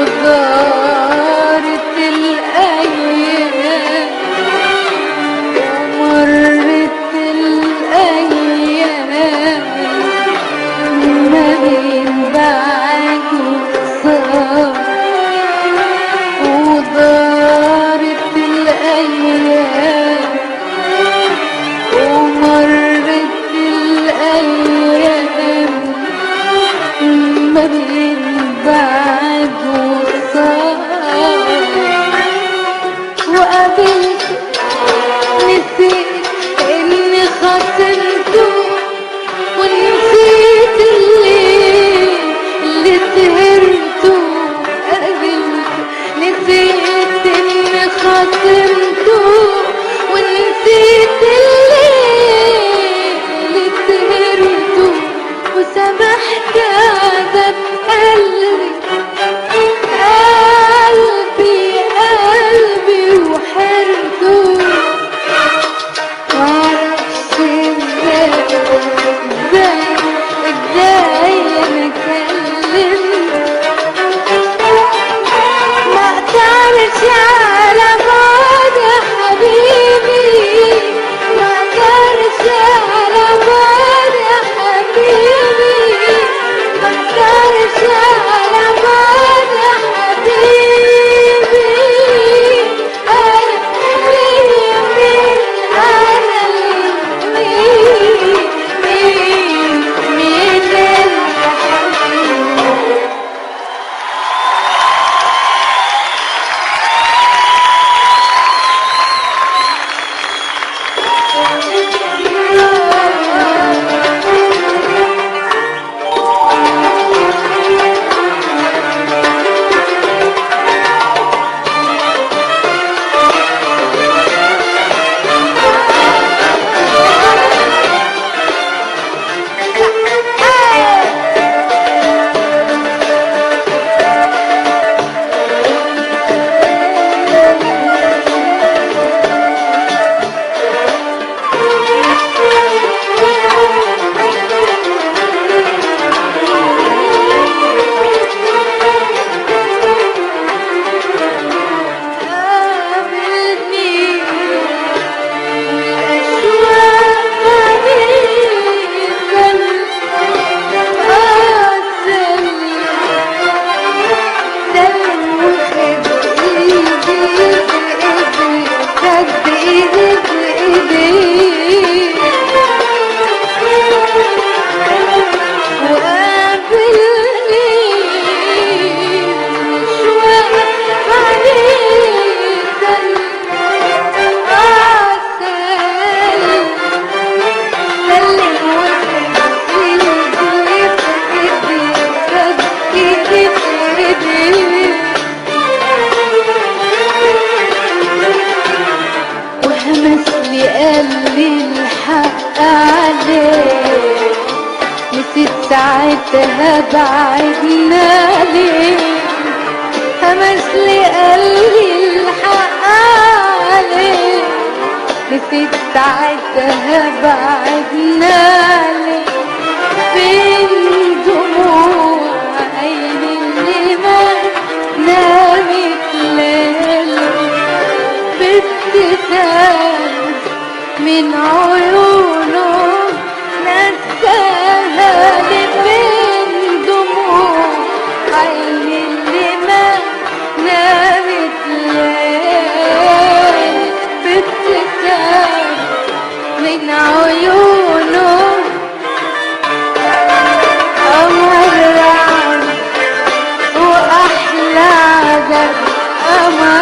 ودارت الأيام ومرت الأيام ما بين بعد وصار ودارت الأيام ومرت الأيام ما بين بعد وصار وقابلت نسيت إني خاصمته ونسيت اللي سهرته قابلت نسيت إني خاصمته ونسيت اللي سهرته وسمحت عذاب قلبي وحرته معرفش ازاي انا كلمت ما اقدرش على بعد يا حبيبي ما اقدرش على بعد يا حبيبي ما اقدرش على بعد يا حبيبي انا مين وهمسلي قالي الحق عليك نسيت ساعتها بعدنا ليه همسلي قالي الحق عليك نسيت ساعتها بعدنا ليه فين دموع عيني اللي ما نامت ليلة بابتسام من عيونه نساها لبين دموع عيني اللي ما نامت ليل بابتسام من عيونه قمر وأحلى عذاب قمر